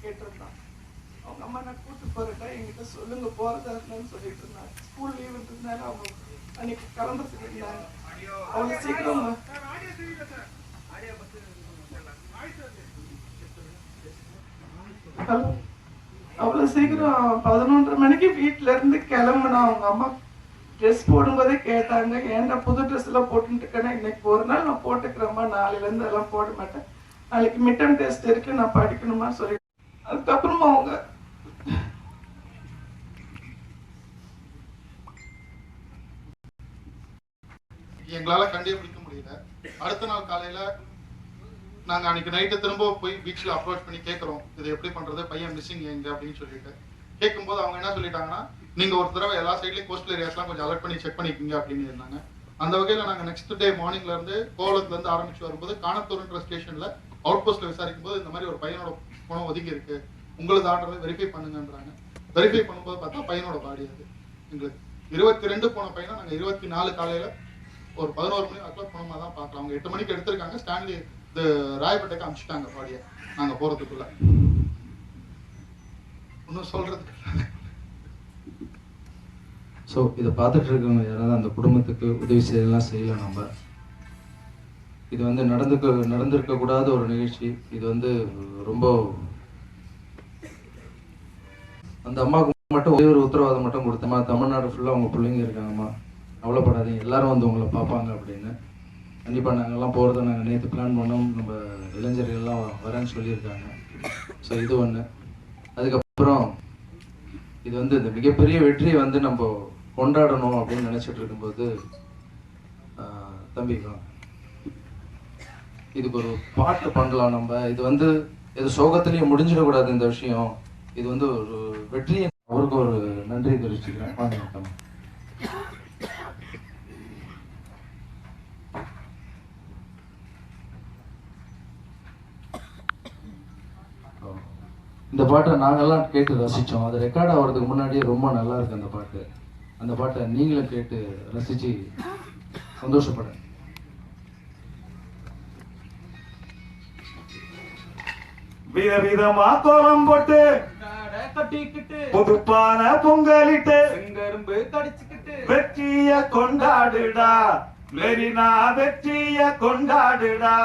கேட்டிருந்தான். அவங்க அம்மா நான் கூட்டு போறேன்டா, என்கிட்ட சொல்லுங்க போறதா இருந்தான்னு சொல்லிட்டு இருந்தாங்க. ஸ்கூல் லீவ் இருந்ததுனால அவங்க அன்னைக்கு கிளம்புறதுக்கு இருந்தாங்க. அவ்வளவு சீக்கிரம் அவ்வளவு சீக்கிரம் 11:30 மணிக்கு வீட்டுல இருந்து கிளம்புனா. அவங்க அம்மா ட்ரெஸ் போடும்போதே கேட்டாங்க, ஏன்டா புது ட்ரெஸ் எல்லாம் போட்டுட்டு இருக்கேன்னா, இன்னைக்கு ஒரு நாள் நான் போட்டுக்கிறேம்மா, நாளையில இருந்து எல்லாம் போட மாட்டேன், நாளைக்கு மிட்டம் டெஸ்ட் இருக்கு, நான் படிக்கணுமா சொல்லி. அதுக்கப்புறமா அவங்க எங்களால கண்டுபிடிக்க முடியல. அடுத்த நாள் காலையில நாங்க அன்னைக்கு நைட்டு திரும்ப போய் பீச்ல அப்ரோச் பண்ணி கேட்கறோம், இது எப்படி பண்றது, பையன் மிஸ்ஸிங் எங்க அப்படின்னு சொல்லிட்டு கேட்கும்போது அவங்க என்ன சொல்லிட்டாங்கன்னா, நீங்க ஒரு தடவை எல்லா சைட்லயும் கோஸ்டல் ஏரியாஸ்லாம் கொஞ்சம் அலர்ட் பண்ணி செக் பண்ணிக்கோங்க அப்படின்னு இருந்தாங்க. அந்த வகையில நாங்க நெக்ஸ்ட் டே மார்னிங்ல இருந்து கோவளத்துல இருந்து ஆரம்பிச்சு வரும்போது காணத்தூர்ன்ற ஸ்டேஷன்ல அவுட் போஸ்ட்ல விசாரிக்கும் போது இந்த மாதிரி ஒரு பையனோட பணம் ஒதுங்கி இருக்கு, உங்களுக்கு ஆர்டரை வெரிஃபை பண்ணுங்கன்றாங்க. வெரிஃபை பண்ணும்போது பார்த்தா பையனோட பாடி அது எங்களுக்கு 22 போன பையனை நாங்க 24 காலையில ஒரு 11 மணி வாக்கில் பணமா தான் பார்க்கலாம். அவங்க 8 மணிக்கு எடுத்திருக்காங்க, ஸ்டான்லி ராயப்பேட்டைக்கு அனுப்பிச்சிட்டாங்க பாடியை நாங்க போறதுக்குள்ள. ஒன்னும் சொல்றதுக்கு. ஸோ இதை பார்த்துட்டு இருக்கவங்க யாராவது அந்த குடும்பத்துக்கு உதவி செய்யலாம் செய்யலாம். நம்ம இது வந்து நடந்திருக்கக்கூடாத ஒரு நிகழ்ச்சி. இது வந்து ரொம்ப அந்த அம்மாவுக்கு மட்டும் ஒரே ஒரு உத்தரவாதம் மட்டும் கொடுத்தம்மா, தமிழ்நாடு ஃபுல்லாக அவங்க பிள்ளைங்க இருக்காங்கம்மா, கவலைப்படாதீங்க, எல்லாரும் வந்து உங்களை பார்ப்பாங்க அப்படின்னு. கண்டிப்பாக நாங்கள்லாம் போகிறத நாங்கள் நேற்று பிளான் பண்ணோம், நம்ம இளைஞர்கள்லாம் வரேன்னு சொல்லியிருக்காங்க. ஸோ இது ஒன்று. அதுக்கப்புறம் இது வந்து இந்த மிகப்பெரிய வெற்றியை வந்து நம்ம கொண்டாடணும் அப்படின்னு நினச்சிட்டு இருக்கும்போது தம்பிக்கலாம் இதுக்கு ஒரு பாட்டு பண்ணலாம் நம்ம. இது வந்து இது சோகத்திலேயே முடிஞ்சிடக்கூடாது இந்த விஷயம். இது வந்து ஒரு வெற்றியை அவருக்கு ஒரு நன்றி தெரிவிச்சுக்கிறேன். வாங்க. இந்த பாட்டை நாங்கள்லாம் கேட்டு ரசித்தோம். அது ரெக்கார்ட் ஆகிறதுக்கு முன்னாடியே ரொம்ப நல்லா இருக்கு அந்த பாட்டு. அந்த பாட்டை நீங்களும் கேட்டு ரசித்து சந்தோஷப்படுங்க. விதவிதமா கோலம் போட்டு புதுப்பான பொங்கலிட்டு வெற்றிய கொண்டாடுடா மெரினா, வெற்றிய கொண்டாடுடா,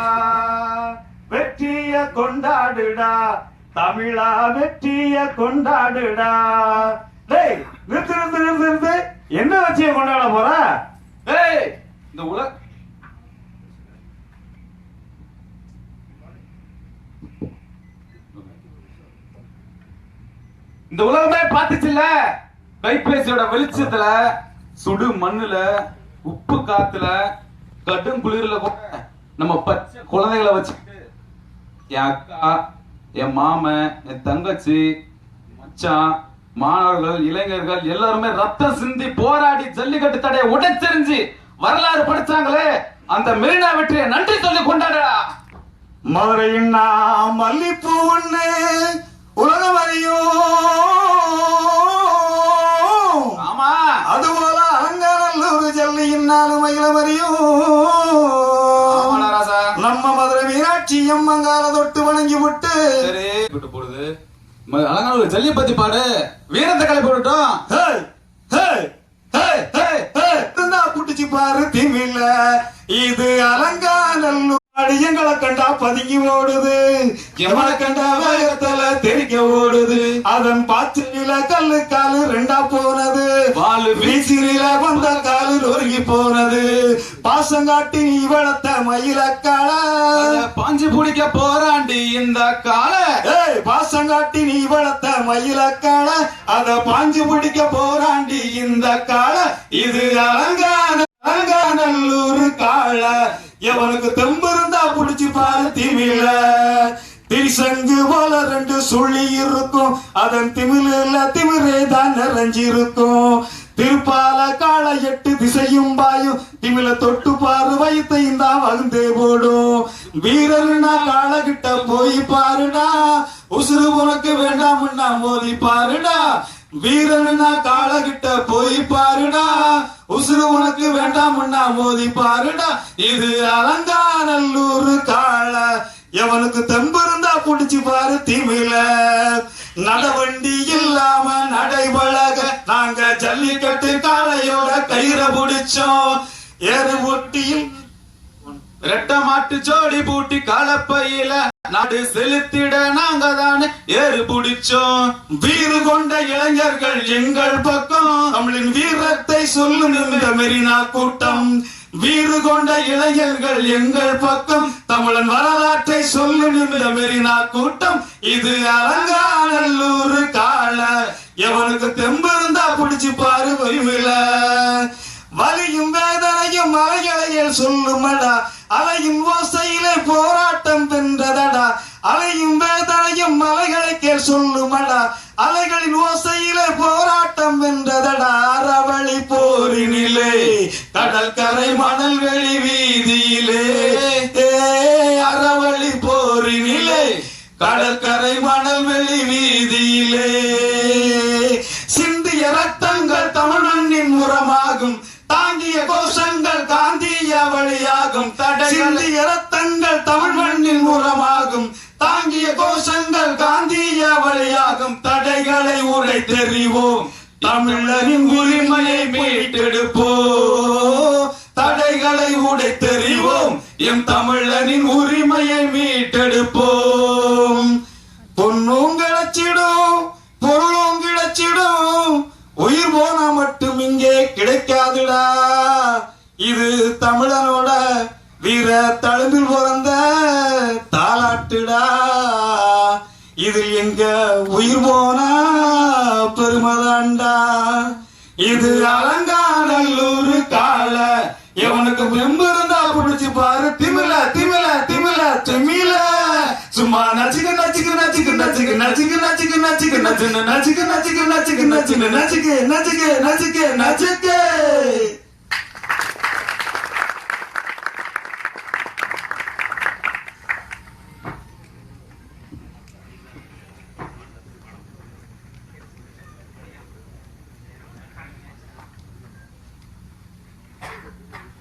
வெற்றிய கொண்டாடுடா தமிழா, வெற்றிய கொண்டாடுடா. டேய் நிறுத்து நிறுத்து நிறுத்து நிறுத்து, என்ன வெற்றிய கொண்டாட போற? டேய் இந்த உலகமே பாத்துச்சுல்ல, கைபேசியோட வெளிச்சத்துல, சுடு மண்ணுல, உப்பு காத்துல, கடும் குளிர்ல கூட நம்ம பச்சை குழந்தைகளை வச்சுக்கிட்டு என் அக்கா, என் மாமன், என் தங்கச்சி, மச்சான், மாணவர்கள், இளைஞர்கள் எல்லாருமே ரத்தம் சிந்தி போராடி ஜல்லிக்கட்டு தடையை உடைச்செறிஞ்சு வரலாறு படிச்சாங்களே, அந்த மெரினா வெற்றியை நன்றி சொல்லி கொண்டாடா. மதுரையின் மல்லிப்பூ ஒண்ணு உலகம் அறியும். ஆமா, அதுபோல அலங்காநல்லூர் ஜல்லியின்னாலும் மகிழம் அறியும். நம்ம மதுரை மீனாட்சி அம்மங்கால தொட்டு வணங்கி விட்டு விட்டு போடுது. அலங்காநல்லூர் ஜல்லியை பத்தி பாடு, வீரத்தை கலை போட்டுட்டோம். புட்டிச்சு பாரு திமில, இது அலங்காநல்லூர் எங்களை கண்டா பதுங்கி ஓடுது, எமனை கண்டா வேகத்துல தெரிக்க ஓடுது, அதன் பாய்ச்சலில கல்லு காலு ரெண்டா போனது, வாழு வீசில வந்த காலு நொறுங்கி போனது, பாசங்காட்டி நீ வளர்த்த மயில கால பாஞ்சு பிடிக்க போராண்டி இந்த கால. பாசங்காட்டி நீ வளர்த்த மயில கால, அத பாஞ்சு பிடிக்க போராண்டி இந்த கால, இது அலங்காநல்லூர் கால, எவனுக்கு தெம்பு இருந்தா புடிச்சு பாரு திமில. திரிசங்கு போல 2 சுள்ளி இருக்கும், அதன் திமிழ திமிரே தான் நிறைஞ்சிருக்கும். திருப்பால கால 8 திசையும் பாயும், திமிழ தொட்டு பாரு வயிற்றையும் தான் வகுந்தே போடும். வீரர்னா கால கிட்ட போய் பாருடா, உசுறு உனக்கு வேண்டாம்னா மோதி பாருடா. வீரனா கால கிட்ட போய் பாருடா, உசுறு உனக்கு வேண்டாம்னா மோதி பாருடா. இது அலங்காநல்லூர் கால, எவனுக்கு தெம்பு இருந்தா இருந்தா புடிச்சு பாரு திமில. நடவண்டி இல்லாம நடைபழக நாங்க ஜல்லிக்கட்டு காளையோட கயிற பிடிச்சோம். ஏறு ஒட்டியில் ரெட்ட மாட்டு ஜோடி பூட்டி காலப்பையில நாடு செலுத்திட நாங்க தானே ஏறு பிடிச்சோம். வீறு கொண்ட இளைஞர்கள் எங்கள் பக்கம், தமிழின் வீரத்தை சொல்லும் இந்த மெரினா கூட்டம். வீறு கொண்ட இளைஞர்கள் எங்கள் பக்கம், தமிழன் வரலாற்றை சொல்லும் இந்த மெரினா கூட்டம். இது அலங்காநல்லூர் கால, எவனுக்கு தெம்பு இருந்தா பிடிச்சு பாரு வரிவில. வலியும் வேதனையும் அலைகளையில் சொல்லுமடா, அலையின் ஓசையிலே போராட்டம் வென்றதடா. அலையும் வேதனையும் அலைகளை சொல்லுமடா, அலைகளின் ஓசையிலே போராட்டம் வென்றதடா. அறவழி போரினிலே கடற்கரை மணல் வெளி வீதியிலே, அறவழி போரினிலே கடற்கரை மணல் வெளி வீதியிலே. சிந்திய ரத்தங்கள் தமிழ் மண்ணின் உரமாகும், தாங்கிய கோஷங்கள் காந்திய வழியாகும். சிந்திய ரத்தங்கள் தமிழ் மண்ணின் உரமாகும், தாங்கிய கோஷங்கள் காந்திய வழியாகும். தடைகளை உடைத்தெறிவோம், தமிழரின் உரிமையை மீட்டெடுப்போம். தடைகளை உடைத்தெறிவோம், எம் தமிழரின் உரிமையை மீட்டெடுப்போம். பொன்னும் கிடைச்சிடும், பொருளும் கிடைச்சிடும், உயிர் போனா மட்டும் இங்கே கிடைக்காதுடா. இது தமிழனோட வீர தழும்பில் பிறந்த தாலாட்டுடா. இதில் எங்க உயிர் போனா பெருமதாண்டா. இது அலங்காநல்லூர் கால, எவனுக்கு வெம்பு இருந்தா பிடிச்சு பாரு திமில திமில திமில திமில. சும்மா நச்சுக்கு நச்சுக்கு நச்சுக்கு நச்சுக்கு நச்சுக்கு நச்சுக்கு நச்சுக்கு நச்சுக்கு நச்சுக்கு நச்சுக்கு நச்சுக்கு நச்சுக்கு நச்சுக்கு நச்சுக்கு நச்சுக்கு நச்சுக்கு.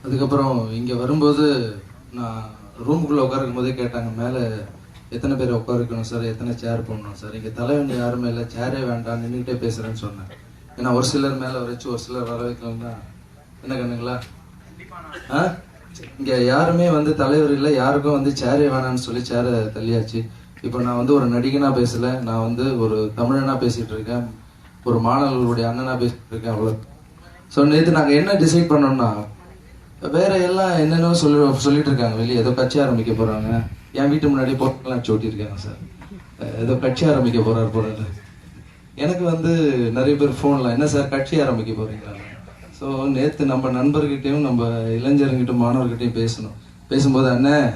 அதுக்கப்புறம் இங்கே வரும்போது நான் ரூமுக்குள்ளே உட்காருக்கும் போதே கேட்டாங்க, மேலே எத்தனை பேர் உட்காருக்கணும் சார், எத்தனை சேர் போடணும் சார். இங்கே தலைவன் யாருமே இல்லை, சேரே வேண்டாம், நின்றுக்கிட்டே பேசுகிறேன்னு சொன்னேன். ஏன்னா ஒரு சிலர் மேலே வச்சு ஒரு சிலர் வர வைக்கலன்னா என்ன கண்ணுங்களா? இங்கே யாருமே வந்து தலைவர் இல்லை, யாருக்கும் வந்து சேரே வேணான்னு சொல்லி சேரை தள்ளியாச்சு. இப்போ நான் வந்து ஒரு நடிகனாக பேசலை, நான் வந்து ஒரு தமிழனாக பேசிகிட்டு இருக்கேன், ஒரு மாணவர்களுடைய அண்ணனாக பேசிகிட்டு இருக்கேன், அவ்வளோ. ஸோ நேற்று நாங்கள் என்ன டிசைட் பண்ணோம்னா, வேற எல்லாம் என்னென்ன சொல்லிட்டு இருக்காங்க, வெளியே ஏதோ கட்சி ஆரம்பிக்க போறாங்க. என் வீட்டு முன்னாடி போட்டெல்லாம் சோட்டிருக்காங்க சார், ஏதோ கட்சி ஆரம்பிக்க போறாரு. எனக்கு வந்து நிறைய பேர் ஃபோன்ல என்ன சார் கட்சி ஆரம்பிக்க போறீங்களா? ஸோ நேற்று நம்ம நண்பர்கிட்டையும் நம்ம இளைஞர்கிட்டையும் மாணவர்கிட்டையும் பேசும்போது அண்ணன்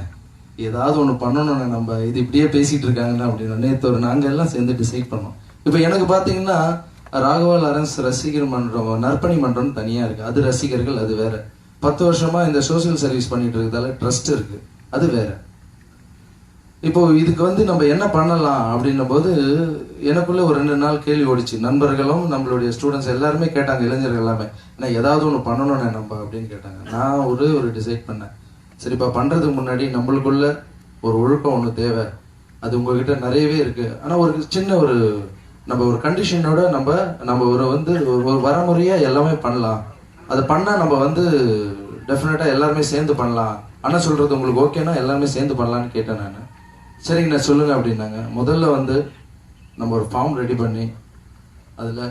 ஏதாவது ஒன்று பண்ணணும்ண்ணே, நம்ம இது இப்படியே பேசிட்டு இருக்காங்கண்ணா அப்படின்னா நேற்று நாங்கள் எல்லாம் சேர்ந்து டிசைட் பண்ணோம். இப்போ எனக்கு பார்த்தீங்கன்னா ராகவா லாரன்ஸ் ரசிகர் மன்றம், நற்பணி மன்றம்னு தனியாக இருக்கு, அது ரசிகர்கள், அது வேற. 10 வருஷமா இந்த சோசியல் சர்வீஸ் பண்ணிட்டு இருக்கிறதால ட்ரஸ்ட் இருக்கு, அது வேற. இப்போ இதுக்கு வந்து நம்ம என்ன பண்ணலாம் அப்படின்னும் போது எனக்குள்ள ஒரு 2 நாள் கேள்வி ஓடிச்சு. நண்பர்களும் நம்மளுடைய ஸ்டூடெண்ட்ஸ் எல்லாருமே கேட்டாங்க, இளைஞர்கள் எல்லாமே, ஏன்னா ஏதாவது ஒன்று பண்ணணும்னே நம்ம அப்படின்னு கேட்டாங்க. நான் ஒரு டிசைட் பண்ணேன், சரிப்பா பண்றதுக்கு முன்னாடி நம்மளுக்குள்ள ஒரு ஒழுக்கம் ஒன்று தேவை, அது உங்ககிட்ட நிறையவே இருக்கு. ஆனா ஒரு சின்ன நம்ம ஒரு கண்டிஷனோட நம்ம ஒரு வரமுறையா எல்லாமே பண்ணலாம், அதை பண்ணா நம்ம வந்து டெஃபினட்டா எல்லாருமே சேர்ந்து பண்ணலாம். அண்ணா சொல்றது உங்களுக்கு ஓகேனா எல்லாருமே சேர்ந்து பண்ணலான்னு கேட்டேன் நான். சரிங்கண்ணா சொல்லுங்க அப்படின்னாங்க. முதல்ல வந்து நம்ம ஒரு ஃபார்ம் ரெடி பண்ணி அதுல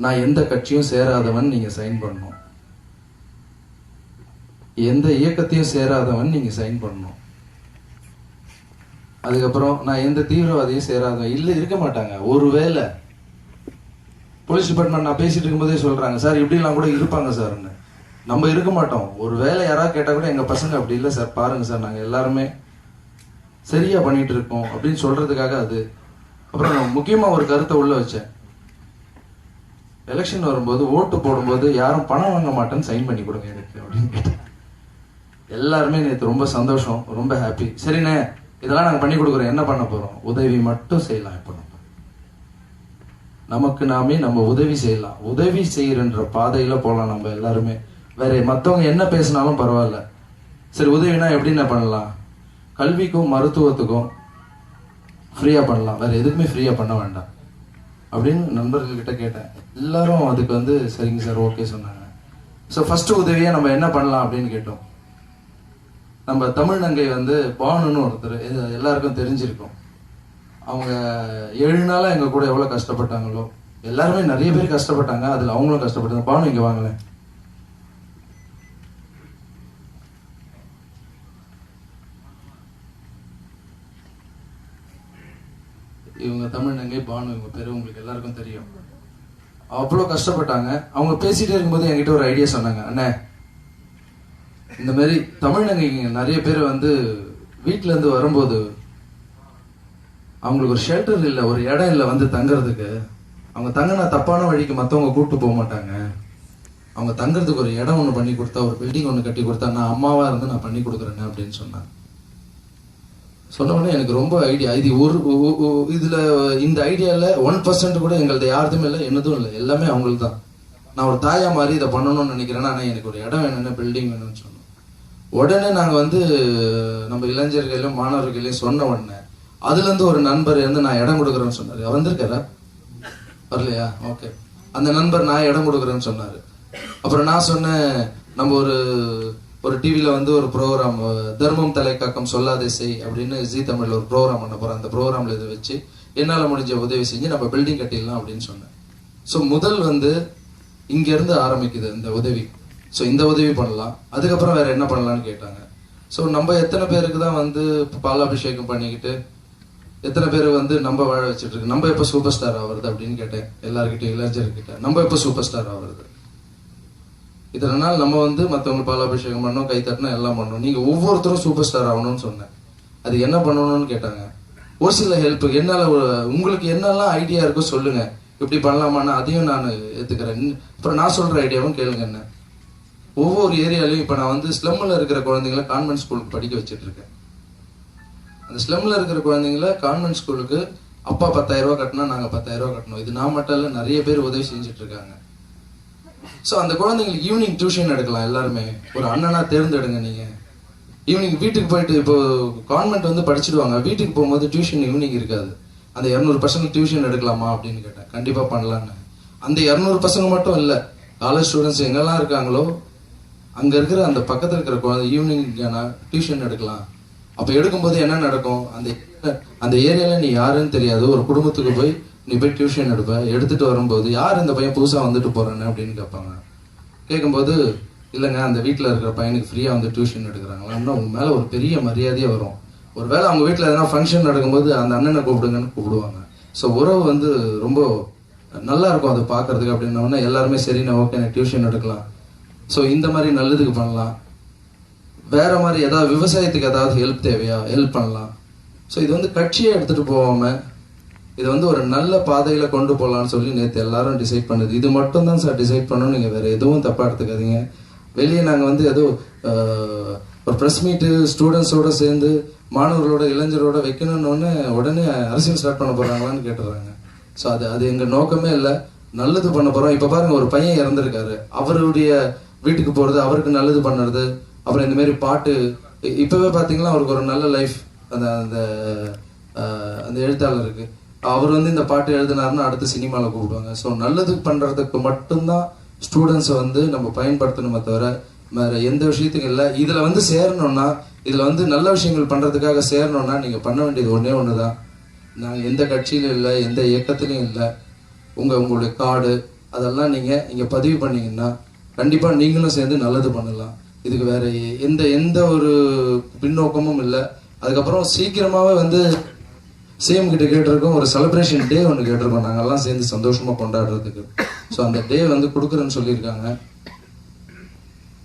நான் எந்த கட்சியும் சேராதவன் நீங்க சைன் பண்ணணும், எந்த இயக்கத்தையும் சேராதவன் நீங்க சைன் பண்ணணும். அதுக்கப்புறம் நான் எந்த தீவிரவாதியும் சேராதவன் இல்ல இருக்க மாட்டாங்க. ஒருவேளை போலீஸ் டிபார்ட்மெண்ட் நான் பேசிட்டு இருக்கும்போதே சொல்றாங்க, சார் இப்படிலாம் கூட இருப்பாங்க சார்ன்னு. நம்ம இருக்க மாட்டோம். ஒரு வேலை யாராவது கேட்டா கூட எங்க பசங்க அப்படி இல்லை சார், பாருங்க சார் நாங்க எல்லாருமே சரியா பண்ணிட்டு இருக்கோம் அப்படின்னு சொல்றதுக்காக அது. அப்புறம் முக்கியமா ஒரு கருத்தை உள்ள வச்சேன், எலெக்ஷன் வரும்போது ஓட்டு போடும்போது யாரும் பணம் வாங்க மாட்டேன்னு சைன் பண்ணி கொடுங்க எனக்கு அப்படின்னு கேட்டேன். எல்லாருமே நேற்று ரொம்ப சந்தோஷம், ரொம்ப ஹாப்பி. சரிண்ணே இதெல்லாம் நாங்க பண்ணி கொடுக்குறோம், என்ன பண்ண போறோம், உதவி மட்டும் செய்யலாம். இப்போ நமக்கு நாமே நம்ம உதவி செய்யலாம், உதவி செய்யறன்ற பாதையில போலாம் நம்ம எல்லாருமே. வேற மத்தவங்க என்ன பேசினாலும் பரவாயில்ல. சரி உதவினா எப்படின்னா பண்ணலாம், கல்விக்கும் மருத்துவத்துக்கும் ஃப்ரீயாக பண்ணலாம், வேறு எதுக்குமே ஃப்ரீயாக பண்ண வேண்டாம் அப்படின்னு நண்பர்கள்கிட்ட கேட்டேன். எல்லாரும் அதுக்கு வந்து சரிங்க சார் ஓகே சொன்னாங்க. ஸோ ஃபஸ்ட்டு உதவியாக நம்ம என்ன பண்ணலாம் அப்படின்னு கேட்டோம். நம்ம தமிழ் நங்கை வந்து பானுன்னு ஒருத்தர், இது எல்லாருக்கும் தெரிஞ்சிருக்கும். அவங்க 7 நாளாக எங்கள் கூட எவ்வளோ கஷ்டப்பட்டாங்களோ, எல்லாருமே நிறைய பேர் கஷ்டப்பட்டாங்க, அதில் அவங்களும் கஷ்டப்பட்டாங்க. பானு இங்கே வாங்களேன். இவங்க தமிழ் நங்கை பானு, இவங்க பேர் உங்களுக்கு எல்லாருக்கும் தெரியும். அவ்வளோ கஷ்டப்பட்டாங்க. அவங்க பேசிகிட்டே இருக்கும்போது என்கிட்ட ஒரு ஐடியா சொன்னாங்க. அண்ணே, இந்த மாதிரி தமிழ் நங்கைங்க நிறைய பேர் வந்து வீட்டிலேருந்து வரும்போது அவங்களுக்கு ஒரு ஷெல்டர் இல்லை, ஒரு இடம் இல்லை வந்து தங்குறதுக்கு. அவங்க தங்கினா தப்பான வழிக்கு மற்றவங்க கூப்பிட்டு போக மாட்டாங்க. அவங்க தங்குறதுக்கு ஒரு இடம் ஒன்று பண்ணி கொடுத்தா, ஒரு பில்டிங் ஒன்று கட்டி கொடுத்தா, நான் அம்மாவாக இருந்து நான் பண்ணி கொடுக்குறேன்னு அப்படின்னு சொன்னாங்க. சொன்ன உடனே எனக்கு ரொம்ப ஐடியா. இது இதில் இந்த ஐடியாவில் 1% கூட எங்களது யாருதுமே இல்லை, என்னதும் இல்லை, எல்லாமே அவங்களுக்கு தான். நான் ஒரு தாயா மாதிரி இதை பண்ணணும்னு நினைக்கிறேன்னா, ஆனால் எனக்கு ஒரு இடம் வேணும்னு, பில்டிங் வேணும்னு சொன்னோம். உடனே நாங்கள் வந்து நம்ம இளைஞர்களையும் மாணவர்களையும் சொன்ன உடனே அதுலேருந்து ஒரு நண்பர் வந்து நான் இடம் கொடுக்குறேன்னு சொன்னார். வந்திருக்காரா? வரலையா? ஓகே. அந்த நண்பர் நான் இடம் கொடுக்குறேன்னு சொன்னார். அப்புறம் நான் சொன்னேன், நம்ம ஒரு டிவியில் வந்து ஒரு ப்ரோக்ராம், தர்மம் தலைக்காக்கம் சொல்லாதே செய் அப்படின்னு ஜி தமிழில் ஒரு ப்ரோக்ராம் பண்ண போகிறேன். அந்த ப்ரோக்ராமில் இதை வச்சு என்னால் முடிஞ்ச உதவி செஞ்சு நம்ம பில்டிங் கட்டிடலாம் அப்படின்னு சொன்னேன். ஸோ முதல் வந்து இங்கேருந்து ஆரம்பிக்குது இந்த உதவி. ஸோ இந்த உதவி பண்ணலாம், அதுக்கப்புறம் வேறு என்ன பண்ணலான்னு கேட்டாங்க. ஸோ நம்ம எத்தனை பேருக்கு தான் வந்து பாலாபிஷேகம் பண்ணிக்கிட்டு, எத்தனை பேர் வந்து நம்ம வாழ வச்சுட்டு இருக்கு, நம்ம எப்போ சூப்பர் ஸ்டார் ஆகுறது அப்படின்னு கேட்டேன் எல்லாருக்கிட்டையும், இளைஞர்கிட்ட. நம்ம எப்போ சூப்பர் ஸ்டார் ஆகுறது? இத்தனை நாள் நம்ம வந்து மற்றவங்க பாலாபிஷேகம் பண்ணோம், கை தட்டினா எல்லாம் பண்ணோம். நீங்கள் ஒவ்வொருத்தரும் சூப்பர் ஸ்டார் ஆகணும்னு சொன்னேன். அது என்ன பண்ணணும்னு கேட்டாங்க. ஒரு சில ஹெல்ப், என்னால் உங்களுக்கு என்னெல்லாம் ஐடியா இருக்கோ சொல்லுங்க, இப்படி பண்ணலாமான்னு அதையும் நான் ஏற்றுக்கிறேன். அப்புறம் நான் சொல்கிற ஐடியாவும் கேளுங்க. என்ன ஒவ்வொரு ஏரியாலையும் இப்போ நான் வந்து ஸ்லம்மில் இருக்கிற குழந்தைங்களை கான்வென்ட் ஸ்கூலுக்கு படிக்க வச்சுட்டு இருக்கேன். அந்த ஸ்லம்மில் இருக்கிற குழந்தைங்கள கான்வென்ட் ஸ்கூலுக்கு அப்பா 10,000 ரூபா கட்டினா நாங்கள் 10,000 ரூபா கட்டணும். இது நான் மட்டும் இல்லை, நிறைய பேர் உதவி செஞ்சுட்டு இருக்காங்க. ஸோ அந்த குழந்தைங்களுக்கு ஈவினிங் டியூஷன் எடுக்கலாம். எல்லாருமே ஒரு அண்ணனா தேர்ந்தெடுங்க. நீங்கள் ஈவினிங் வீட்டுக்கு போயிட்டு, இப்போ கான்வென்ட் வந்து படிச்சுடுவாங்க, வீட்டுக்கு போகும்போது டியூஷன் ஈவினிங் இருக்காது. அந்த 200 பசங்க டியூஷன் எடுக்கலாமா அப்படின்னு கேட்டேன். கண்டிப்பாக பண்ணலான்னு. அந்த 200 பசங்க மட்டும் இல்லை, காலேஜ் ஸ்டூடெண்ட்ஸ் எங்கெல்லாம் இருக்காங்களோ அங்கே இருக்கிற அந்த பக்கத்தில் இருக்கிற குழந்தை ஈவினிங் டியூஷன் எடுக்கலாம். அப்போ எடுக்கும்போது என்ன நடக்கும், அந்த ஏரியாவில் நீ யாருன்னு தெரியாது, ஒரு குடும்பத்துக்கு போய் நீ போய் டியூஷன் எடுத்துட்டு வரும்போது யார் இந்த பையன் புதுசாக வந்துட்டு போறான்னு அப்படின்னு கேட்பாங்க. கேட்கும்போது இல்லைங்க, அந்த வீட்டில் இருக்கிற பையனுக்கு ஃப்ரீயாக வந்து டியூஷன் எடுக்கிறாங்களா, உங்க மேலே ஒரு பெரிய மரியாதையே வரும். ஒரு வேளை அவங்க வீட்டில் எதனா ஃபங்க்ஷன் நடக்கும்போது அந்த அண்ணனை கூப்பிடுங்கன்னு கூப்பிடுவாங்க. ஸோ உறவு வந்து ரொம்ப நல்லா இருக்கும் அதை பார்க்கறதுக்கு. அப்படின்னா எல்லாருமே சரிண்ணா ஓகே எனக்கு டியூஷன் எடுக்கலாம். ஸோ இந்த மாதிரி நல்லதுக்கு பண்ணலாம். வேற மாதிரி ஏதாவது விவசாயத்துக்கு ஏதாவது ஹெல்ப் தேவையா, ஹெல்ப் பண்ணலாம். ஸோ இது வந்து கட்சியை எடுத்துகிட்டு போகாமல் இது வந்து ஒரு நல்ல பாதையில் கொண்டு போகலான்னு சொல்லி நேற்று எல்லாரும் டிசைட் பண்ணுது. இது மட்டும் தான் சார் டிசைட் பண்ணணும், நீங்கள் வேறு எதுவும் தப்பாக எடுத்துக்காதீங்க. வெளியே நாங்கள் வந்து ஏதோ ஒரு ப்ரெஸ் மீட்டு ஸ்டூடெண்ட்ஸோடு சேர்ந்து மாணவர்களோட இளைஞரோட வைக்கணும்னு உடனே அரசியல் ஸ்டார்ட் பண்ண போகிறாங்களான்னு கேட்டுறாங்க. ஸோ அது எங்கள் நோக்கமே இல்லை, நல்லது பண்ண போகிறோம். இப்போ பாருங்கள், ஒரு பையன் இறந்துருக்காரு, அவருடைய வீட்டுக்கு போகிறது, அவருக்கு நல்லது பண்ணுறது, அப்புறம் இந்தமாரி பாட்டு. இப்போவே பார்த்தீங்கன்னா அவருக்கு ஒரு நல்ல லைஃப். அந்த எழுத்தாளருக்கு அவர் வந்து இந்த பாட்டு எழுதினாருன்னா அடுத்த சினிமாவில் கூப்பிடுவாங்க. ஸோ நல்லது பண்ணுறதுக்கு மட்டும்தான் ஸ்டூடெண்ட்ஸை வந்து நம்ம பயன்படுத்தணுமே தவிர வேறு எந்த விஷயத்துக்கும் இல்லை. இதில் வந்து சேரணும்னா, இதில் வந்து நல்ல விஷயங்கள் பண்ணுறதுக்காக சேரணும்னா நீங்கள் பண்ண வேண்டியது ஒன்று தான். நாங்கள் எந்த கட்சியிலும் இல்லை, எந்த இயக்கத்திலையும் இல்லை. உங்களுடைய கார்டு அதெல்லாம் நீங்கள் இங்கே பதிவு பண்ணிங்கன்னா கண்டிப்பாக நீங்களும் சேர்ந்து நல்லது பண்ணலாம். இதுக்கு வேறு எந்த ஒரு பின்னோக்கமும் இல்லை. அதுக்கப்புறம் சீக்கிரமாகவே வந்து சிஎம் கிட்ட கேட்டிருக்கோம், ஒரு செலிப்ரேஷன் டே ஒன்று கேட்டிருக்கோம், நாங்கள்லாம் சேர்ந்து சந்தோஷமாக கொண்டாடுறதுக்கு. ஸோ அந்த டே வந்து கொடுக்குறேன்னு சொல்லியிருக்காங்க.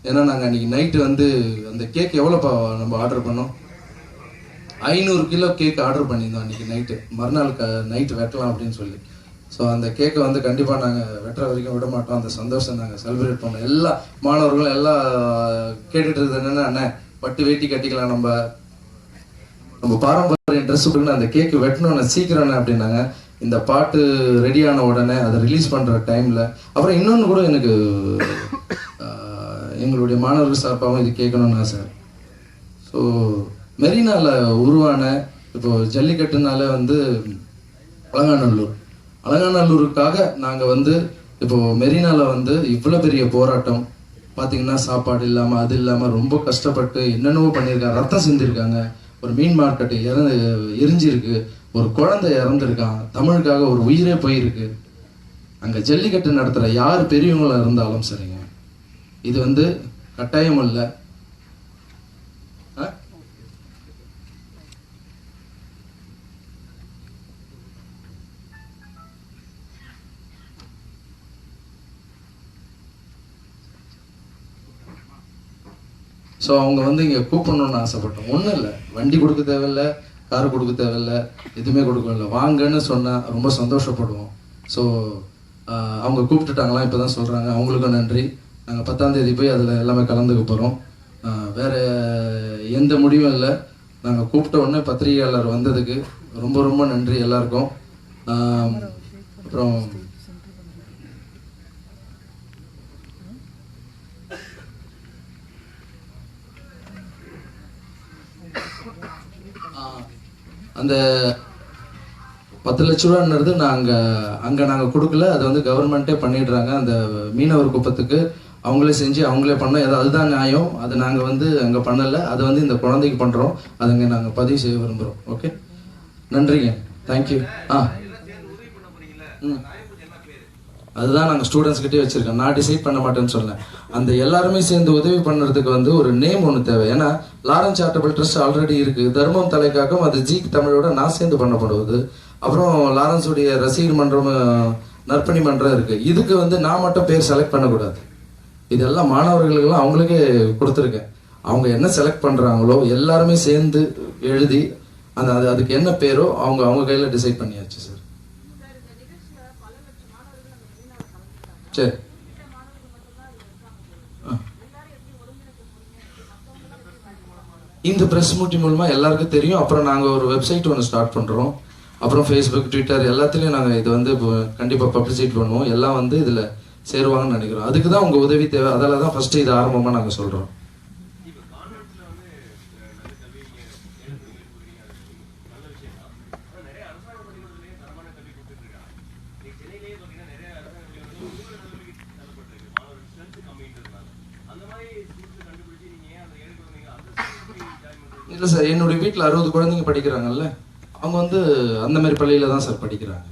ஏன்னா நாங்கள் அன்றைக்கி நைட்டு வந்து அந்த கேக் எவ்வளோப்பா நம்ம ஆர்டர் பண்ணோம், 500 கிலோ கேக் ஆர்டர் பண்ணியிருந்தோம் அன்றைக்கி நைட்டு. மறுநாள் நைட்டு வெட்டலாம் அப்படின்னு சொல்லி. ஸோ அந்த கேக்கை வந்து கண்டிப்பாக நாங்கள் வெட்டுற வரைக்கும் விட மாட்டோம். அந்த சந்தோஷம் நாங்கள் செலிப்ரேட் பண்ணோம். எல்லா மாணவர்களும் எல்லாம் கேட்டுட்டு இருந்தது என்னென்னா, அண்ணன் பட்டு வேட்டி கட்டிக்கலாம், நம்ம பாரம்பரிய ட்ரெஸ் போட்டு அந்த கேக்கு வெட்டணும்னு சீக்கிரம் அப்படின்னாங்க. இந்த பாட்டு ரெடியான உடனே அதை ரிலீஸ் பண்ணுற டைமில் அப்புறம் இன்னொன்று கூட எனக்கு எங்களுடைய மாணவர்கள் சார்பாகவும் இது கேட்கணும்னு ஆசை. ஸோ மெரினால உருவான இப்போ ஜல்லிக்கட்டுனால வந்து அலங்காநல்லூருக்காக நாங்கள் வந்து இப்போ மெரினால வந்து இவ்வளோ பெரிய போராட்டம் பார்த்தீங்கன்னா, சாப்பாடு இல்லாமல் அது இல்லாமல் ரொம்ப கஷ்டப்பட்டு என்னென்னவோ பண்ணியிருக்காங்க, ரத்தம் சிந்திருக்காங்க, ஒரு மீன் மார்க்கெட்டு எரிஞ்சிருக்கு, ஒரு குழந்தை இறந்துருக்கான், தமிழுக்காக ஒரு உயிரே போயிருக்கு. அங்கே ஜல்லிக்கட்டு நடத்துகிற யார் பெரியவங்களா இருந்தாலும் சரிங்க, இது வந்து கட்டாயம் இல்லை. ஸோ அவங்க வந்து இங்கே கூப்பிடணுன்னு ஆசைப்பட்டோம். ஒன்றும் இல்லை, வண்டி கொடுக்க தேவையில்லை, கார் கொடுக்க தேவையில்லை, எதுவுமே கொடுக்கல, வாங்கன்னு சொன்னால் ரொம்ப சந்தோஷப்படுவோம். ஸோ அவங்க கூப்பிட்டுட்டாங்களாம், இப்போ தான் சொல்கிறாங்க, அவங்களுக்கும் நன்றி. நாங்கள் 10ஆம் தேதி போய் அதில் எல்லாமே கலந்துக்க போகிறோம். வேறு எந்த முடிவும் இல்லை. நாங்கள் கூப்பிட்ட உடனே பத்திரிகையாளர் வந்ததுக்கு ரொம்ப ரொம்ப நன்றி எல்லாருக்கும். அப்புறம் அந்த 10 லட்ச ரூபான்றது நாங்கள் கொடுக்கல, அது வந்து கவர்மெண்ட்டே பண்ணிடுறாங்க. அந்த மீனவர் குப்பத்துக்கு அவங்களே செஞ்சு அவங்களே பண்ணோம். அதுதான் நியாயம். அது நாங்கள் வந்து அங்கே பண்ணலை, அதை வந்து இந்த குழந்தைக்கு பண்ணுறோம். அதுங்க நாங்கள் பதிவு செய்ய விரும்புகிறோம். ஓகே, நன்றிங்க, தேங்க்யூ. அதுதான் நாங்கள் ஸ்டூடெண்ட்ஸ்கிட்டே வச்சுருக்கோம். நான் டிசைட் பண்ண மாட்டேன்னு சொன்னேன். அந்த எல்லாருமே சேர்ந்து உதவி பண்ணுறதுக்கு வந்து ஒரு நேம் ஒன்று தேவை. ஏன்னா லாரன்ஸ் சேரிட்டபிள் ட்ரஸ்ட் ஆல்ரெடி இருக்குது, தர்மம் தலைக்காக்கும் அது ஜீக் தமிழோட நான் சேர்ந்து பண்ணப்படுவது. அப்புறம் லாரன்ஸுடைய ரசிகர் மன்றம், நற்பணி மன்றம் இருக்குது. இதுக்கு வந்து நான் மட்டும் பேர் செலக்ட் பண்ணக்கூடாது. இதெல்லாம் மாணவர்களுக்கெல்லாம் அவங்களுக்கே கொடுத்துருக்கேன். அவங்க என்ன செலக்ட் பண்ணுறாங்களோ எல்லாருமே சேர்ந்து எழுதி அதுக்கு என்ன பேரோ அவங்க கையில் டிசைட் பண்ணியாச்சு சார். சரி, இந்த ப்ரெஸ் மீட் மூலமா எல்லாருக்கும் தெரியும். அப்புறம் நாங்கள் ஒரு வெப்சைட் ஒன்று ஸ்டார்ட் பண்ணுறோம். அப்புறம் ஃபேஸ்புக், ட்விட்டர் எல்லாத்துலேயும் நாங்கள் இது வந்து கண்டிப்பாக பப்ளிசிட்டி பண்ணுவோம். எல்லாம் வந்து இதில் சேருவாங்கன்னு நினைக்கிறோம். அதுக்கு தான் உங்கள் உதவி தேவை. அதால தான் ஃபஸ்ட்டு இது ஆரம்பமாக நாங்கள் சொல்கிறோம். இல்லை சார், என்னுடைய வீட்டில் 60 குழந்தைங்க படிக்கிறாங்கல்ல, அவங்க வந்து அந்த மாதிரி பள்ளியில் தான் சார் படிக்கிறாங்க.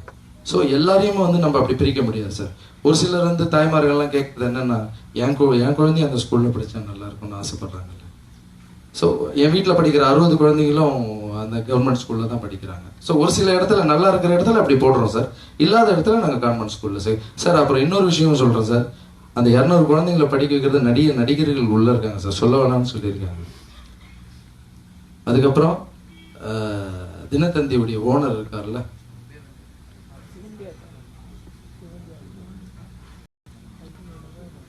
ஸோ எல்லாரையுமே வந்து நம்ம அப்படி பிரிக்க முடியாது சார். ஒரு சிலர் வந்து தாய்மார்கள்லாம் கேட்குறது என்னென்னா, என் குழந்தையும் அந்த ஸ்கூலில் படித்தா நல்லா இருக்கும்னு ஆசைப்பட்றாங்கல்ல. ஸோ என் வீட்டில் படிக்கிற 60 குழந்தைங்களும் அந்த கவர்மெண்ட் ஸ்கூலில் தான் படிக்கிறாங்க. ஸோ ஒரு சில இடத்துல நல்லா இருக்கிற இடத்துல அப்படி போடுறோம் சார், இல்லாத இடத்துல நாங்கள் கான்வென்ட் ஸ்கூலில் சார். அப்புறம் இன்னொரு விஷயம் சொல்கிறேன் சார், அந்த 200 குழந்தைங்களை படிக்க வைக்கிறது நடிகர்கள் உள்ளே இருக்காங்க சார், சொல்ல வேணாம்னு சொல்லியிருக்காங்க. அதுக்கப்புறம் தினத்தந்தியுடைய ஓனர் இருக்கார்ல,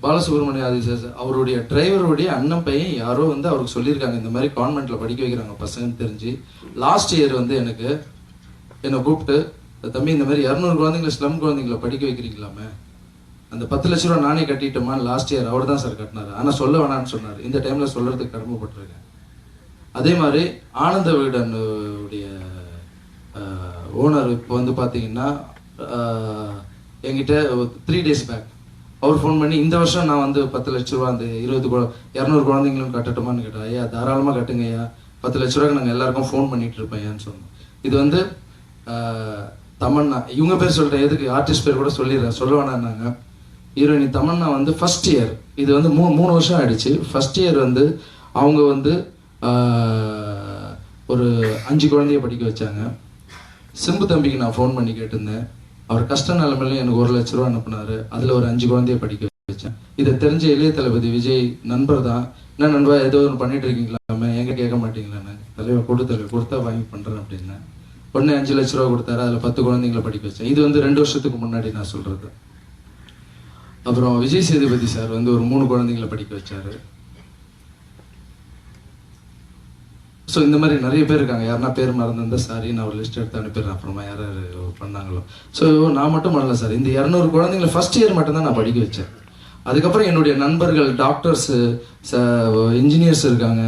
பாலசுப்ரமணிய ஆதிசார், அவருடைய டிரைவருடைய அண்ணன் பையன் யாரோ வந்து அவருக்கு சொல்லியிருக்காங்க, இந்த மாதிரி கான்வென்ட்ல படிக்க வைக்கிறாங்க பசங்கன்னு தெரிஞ்சு. லாஸ்ட் இயர் வந்து என்னை கூப்பிட்டு, தம்பி இந்த மாதிரி 200 குழந்தைங்களை ஸ்லம் குழந்தைங்களை படிக்க வைக்கிறீங்களாமே, அந்த 10 லட்ச ரூபா நானே கட்டிட்டோமான்னு லாஸ்ட் இயர் அவர் தான் சார் கட்டினார். ஆனால் சொல்ல வேணான்னு சொன்னார். இந்த டைமில் சொல்கிறதுக்கு கடமைப்பட்டிருக்கேன். அதே மாதிரி ஆனந்த விகடன் உடைய ஓனர் இப்போ வந்து பார்த்தீங்கன்னா என்கிட்ட 3 days பேக் அவர் ஃபோன் பண்ணி, இந்த வருஷம் நான் வந்து 10 லட்ச ரூபா அந்த 200 குழந்தைங்களும் கட்டட்டுமான்னு கேட்டேன். ஐயா தாராளமாக கட்டுங்க ஐயா, 10 லட்ச ரூபாய்க்கு நாங்கள் எல்லாருக்கும் ஃபோன் பண்ணிட்டு இருப்பேன் ஐயான்னு சொன்னோம். இது வந்து தமன்னா, இவங்க பேர் சொல்லிட்டேன், எதுக்கு ஆர்டிஸ்ட் பேர் கூட சொல்லிடுறேன், சொல்ல வேணான்னாங்க. ஹீரோயினி தமன்னா வந்து ஃபர்ஸ்ட் இயர், இது வந்து 3 வருஷம் ஆயிடுச்சு. ஃபர்ஸ்ட் இயர் வந்து அவங்க வந்து ஒரு 5 குழந்தைய படிக்க வச்சாங்க. சிம்பு தம்பிக்கு நான் ஃபோன் பண்ணி கேட்டிருந்தேன். அவர் கஷ்ட நிலைமையில எனக்கு 1 லட்ச ரூபா அனுப்புனாரு. அதில் ஒரு 5 குழந்தைய படிக்க வச்சேன். இதை தெரிஞ்ச இளைய தளபதி விஜய் நண்பர் தான், என்ன நண்பா ஏதோ ஒன்று பண்ணிட்டு இருக்கீங்களாமே, எங்க கேட்க மாட்டீங்களான்னு. தலைவர் கொடுத்தா வாங்கி பண்ணுறேன் அப்படின்னா உடனே 5 லட்ச ரூபா கொடுத்தாரு. அதில் 10 குழந்தைங்களை படிக்க வச்சேன். இது வந்து 2 வருஷத்துக்கு முன்னாடி நான் சொல்றது. அப்புறம் விஜய் சேதுபதி சார் வந்து ஒரு 3 குழந்தைங்களை படிக்க வச்சாரு. ஸோ இந்த மாதிரி நிறைய பேர் இருக்காங்க. யாருன்னா பேர் மறந்துருந்தா சாரி, நான் ஒரு லிஸ்ட் எடுத்து அனுப்பிடுறேன் அப்புறமா யார் பண்ணாங்களோ. ஸோ நான் மட்டும் பண்ணல சார், இந்த 200 குழந்தைங்களை ஃபர்ஸ்ட் இயர் மட்டும்தான் நான் படிக்க வச்சேன். அதுக்கப்புறம் என்னுடைய நண்பர்கள் டாக்டர்ஸு, இன்ஜினியர்ஸ் இருக்காங்க,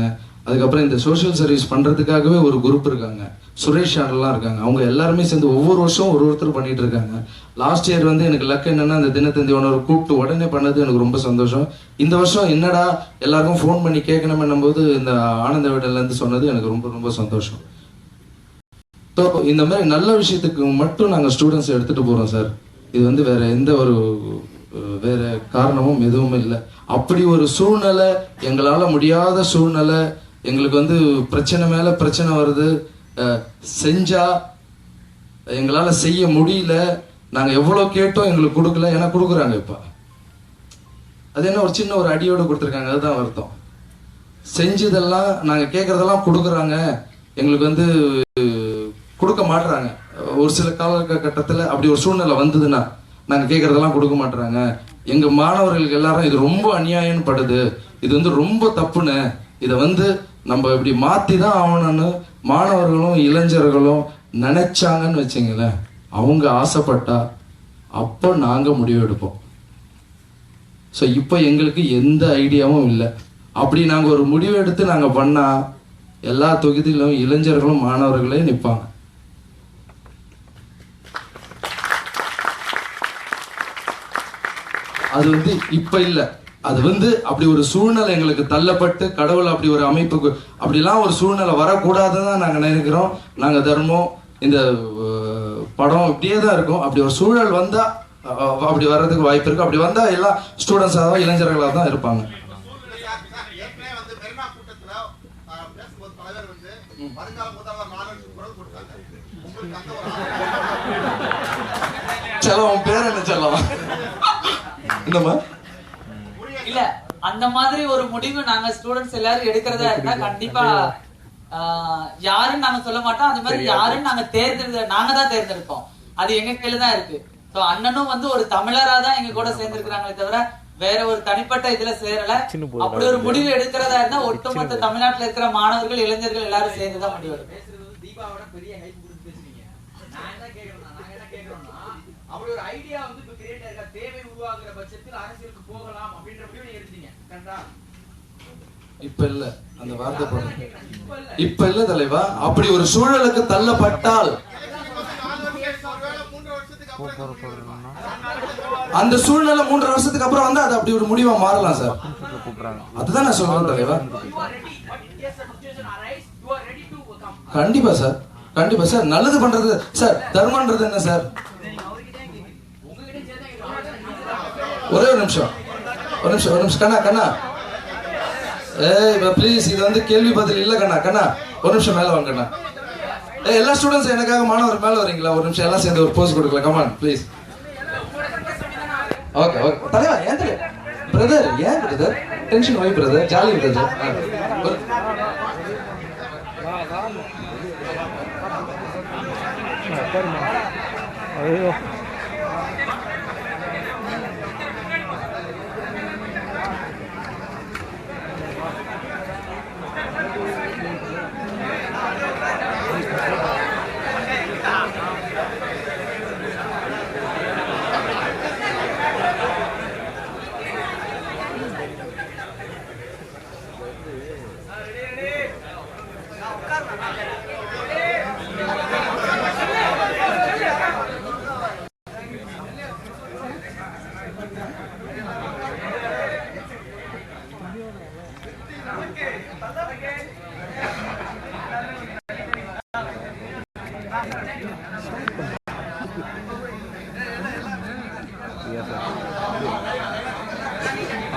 அதுக்கப்புறம் இந்த சோஷியல் சர்வீஸ் பண்ணுறதுக்காகவே ஒரு குரூப் இருக்காங்க, சுரேஷ் சேனல்லாம் இருக்காங்க. அவங்க எல்லாருமே சேர்ந்து ஒவ்வொரு வருஷம் ஒருத்தர் பண்ணிட்டு இருக்காங்க. லாஸ்ட் இயர் வந்து எனக்கு லக் என்னன்னா அந்த தினத்தந்தி ஒன்று கூப்பிட்டு உடனே பண்ணது எனக்கு ரொம்ப சந்தோஷம். இந்த வருஷம் என்னடா எல்லாருக்கும் ஃபோன் பண்ணி கேட்கணும் போது இந்த ஆனந்த விடலேருந்து சொன்னது எனக்கு ரொம்ப ரொம்ப சந்தோஷம். ஸோ இந்த மாதிரி நல்ல விஷயத்துக்கு மட்டும் நாங்கள் ஸ்டூடெண்ட்ஸ் எடுத்துகிட்டு போகிறோம் சார். இது வந்து வேற எந்த ஒரு வேற காரணமும் எதுவுமே இல்லை. அப்படி ஒரு சூழ்நிலை, எங்களால் முடியாத சூழ்நிலை, எங்களுக்கு வந்து பிரச்சனை மேலே பிரச்சனை வருது, செஞ்சா எங்களால் செய்ய முடியல, நாங்கள் எவ்வளோ கேட்டோம் எங்களுக்கு கொடுக்கல, ஏன்னா கொடுக்குறாங்க. இப்போ அது என்ன ஒரு சின்ன ஒரு அடியோடு கொடுத்துருக்காங்க, அதுதான் வருத்தம். செஞ்சதெல்லாம் நாங்கள் கேட்குறதெல்லாம் கொடுக்குறாங்க, எங்களுக்கு வந்து கொடுக்க மாட்டுறாங்க. ஒரு சில காலகட்டத்தில் அப்படி ஒரு சூழ்நிலை வந்ததுன்னா நாங்கள் கேட்குறதெல்லாம் கொடுக்க மாட்டுறாங்க. எங்கள் மாணவர்களுக்கு எல்லாரும் இது ரொம்ப அநியாயம்னு படுது, இது வந்து ரொம்ப தப்புன்னு, இதை வந்து நம்ம இப்படி மாற்றி தான் ஆகணும்னு மாணவர்களும் இளைஞர்களும் நினைச்சாங்கன்னு வச்சுங்களேன், அவங்க ஆசைப்பட்டா அப்போ நாங்கள் முடிவு எடுப்போம். ஸோ இப்போ எங்களுக்கு எந்த ஐடியாவும் இல்லை. அப்படி நாங்கள் ஒரு முடிவு எடுத்து நாங்கள் பண்ணால் எல்லா தொகுதியிலும் இளைஞர்களும் மாணவர்களே நிற்பாங்க. அது வந்து இப்ப இல்லை, அது வந்து அப்படி ஒரு சூழ்நிலை எங்களுக்கு தள்ளப்பட்டு கடவுள் அப்படி ஒரு அமைப்புக்கு அப்படிலாம் ஒரு சூழ்நிலை வரக்கூடாதுன்னு நாங்கள் நினைக்கிறோம். நாங்கள் தர்மம் இந்த படம் இப்படியே தான் இருக்கும். அப்படி ஒரு சூழல் வந்தா அப்படி வர்றதுக்கு வாய்ப்பு இருக்கு. அப்படி வந்தா எல்லா ஸ்டூடெண்ட்ஸாக தான் இளைஞர்களாக தான் இருப்பாங்க. செல்லம் பேர் என்ன செல்லம்? இல்ல அந்த மாதிரி ஒரு முடிவு நாங்க ஸ்டூடெண்ட்ஸ் எல்லாரும் எடுக்கிறதா இருந்தா கண்டிப்பா யாருன்னு நாங்க சொல்ல மாட்டோம். அது மாதிரி யாருன்னு நாங்க தான் தேர்ந்தெடுப்போம். அது எங்க கையில தான் இருக்கு. சோ அண்ணனும் வந்து ஒரு தமிழரா தான் எங்க கூட சேர்ந்திருக்கிறாங்களே தவிர வேற ஒரு தனிப்பட்ட இதுல சேரல. அப்படி ஒரு முடிவு எடுக்கிறதா இருந்தா ஒட்டுமொத்த தமிழ்நாட்டுல இருக்கிற மாணவர்கள் இளைஞர்கள் எல்லாரும் சேர்ந்துதான் முடிவு எடுக்கும். அப்படி ஒரு ஐடியா வந்து இப்ப கிரியேட் ஆயிருக்கா, தேவை உருவாக்குற பட்சத்தில் அரசியலுக்கு போகலாம் அப்படின்ற முடிவு நீங்க எடுத்தீங்க கரெக்ட்டா? இப்ப இல்ல அந்த வார்த்தை போடுங்க. இப்ப இல்ல தலைவா, அப்படி ஒரு சூழலுக்கு தள்ளப்பட்டால் அந்த சூழ்நிலை 3 வருஷத்துக்கு அப்புறம் வந்து அது அப்படி ஒரு முடிவா மாறலாம் சார். அதுதான் நான் சொல்றேன் தலைவா. கண்டிப்பா சார், கண்டிப்பா சார். நல்லது பண்றது சார், தர்மன்றது என்ன சார்? ஒரே ஒரு நிமிஷம் கண்ணா ப்ளீஸ், இது வந்து கேள்வி பதில் இல்ல கண்ணா. ஒரு நிமிஷம் மேல வாங்க கண்ணா. எல்லா ஸ்டூடெண்ட்ஸ் எனக்காக மாணவர் மேல வரீங்களா? ஒரு நிமிஷம் எல்லாம் சேர்ந்து ஒரு போஸ் கொடுக்கலாம். Come on please. ஓகே தலைவா. ஏன் பிரதர் டென்ஷன் வை பிரதர், ஜாலி பிரதர். ஐயோ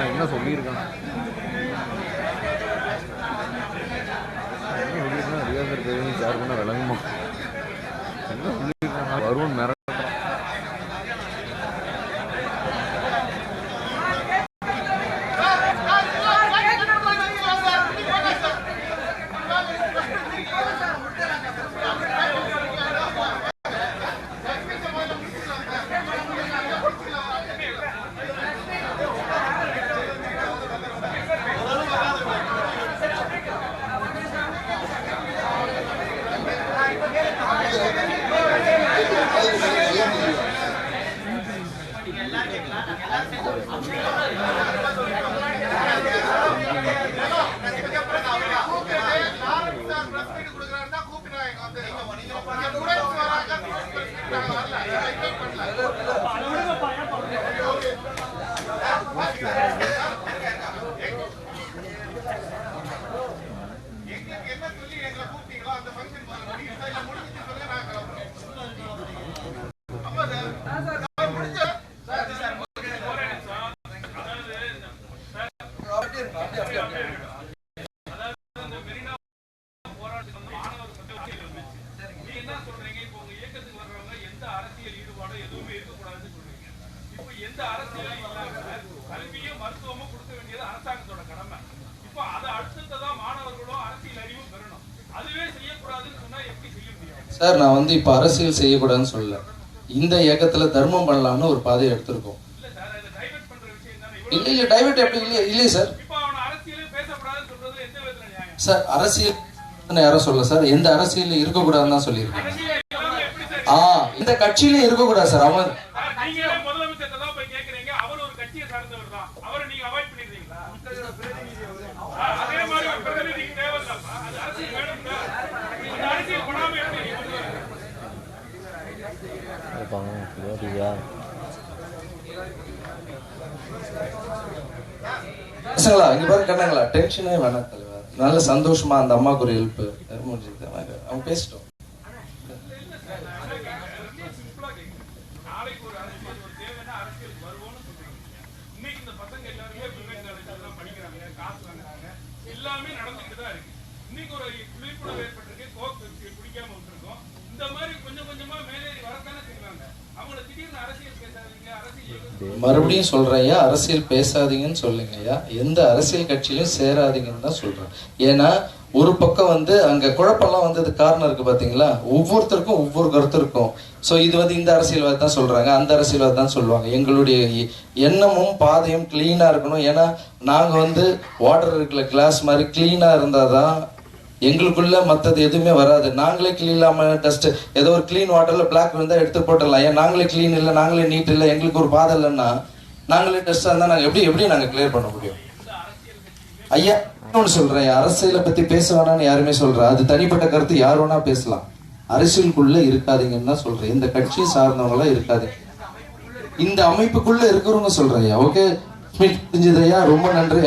என்ன சொல்லியிருக்கான் ரியாசர் பேரும் ஷேர் பண்ண விளங்குமா? என்ன சொல்லியிருக்காங்க? வருவன் மிரட்டுறான். எல்லாரும் சார் நான் வந்து இப்போ அரசியல் செய்யக்கூடாதுன்னு சொல்லல, இந்த இயக்கத்துல தர்மம் பண்ணலாம்னு ஒரு பாதையை எடுத்திருக்கோம். இல்ல டைவர்ட் எப்படி இல்லையே சார். சார் அரசியல் யாரும் சொல்ல சார், எந்த அரசியல் இருக்கக்கூடாதுன்னு தான் சொல்லியிருக்கேன். இந்த கட்சியில இருக்கக்கூடாது சார். அவன் இங்க பாரு கண்ணங்களா, டென்ஷனே வேணாம் தலைவர். நல்ல சந்தோஷமா அந்த அம்மாக்கு ஒரு ஹெல்ப் அவங்க பேசிட்டோம். மறுபடியும் சொல்றேன் ஐயா, அரசியல் பேசாதீங்கன்னு சொல்லுங்க ஐயா. எந்த அரசியல் கட்சியிலும் சேராதீங்கன்னு தான் சொல்றேன். ஏன்னா ஒரு பக்கம் வந்து அங்க குழப்பம்லாம் வந்தது காரணம் இருக்கு பாத்தீங்களா. ஒவ்வொருத்தருக்கும் ஒவ்வொரு கருத்து இருக்கும். ஸோ இது வந்து இந்த அரசியல்வாதி தான் சொல்றாங்க, அந்த அரசியல்வாதி தான் சொல்லுவாங்க. எங்களுடைய எண்ணமும் பாதையும் கிளீனா இருக்கணும். ஏன்னா நாங்க வந்து வாட்டர் இருக்கிற கிளாஸ் மாதிரி கிளீனா இருந்தாதான் எங்களுக்குள்ள மற்றது எதுவுமே வராது. நாங்களே கிளீன் இல்லாம டஸ்ட் ஏதோ ஒரு கிளீன் வாட்டர்ல பிளாக் இருந்தா எடுத்து போட்டுடலாம். ஏன் நாங்களே கிளீன் இல்லை, நாங்களே நீட் இல்லை, எங்களுக்கு ஒரு பாதை இல்லைன்னா நாங்களே டஸ்டா இருந்தா நாங்க எப்படி நாங்க கிளியர் பண்ண முடியும்? ஐயா ஒன்று சொல்றேன், அரசியலை பத்தி பேச வேணாம்னு யாருமே சொல்றேன். அது தனிப்பட்ட கருத்து, யார் வேணா பேசலாம். அரசியலுக்குள்ள இருக்காதீங்கன்னு தான் சொல்றேன். இந்த கட்சியை சார்ந்தவங்களாம் இருக்காதீங்க, இந்த அமைப்புக்குள்ள இருக்கிறவங்க சொல்றேன் ஐயா. ஓகே, புரிஞ்சுது ஐயா, ரொம்ப நன்றி.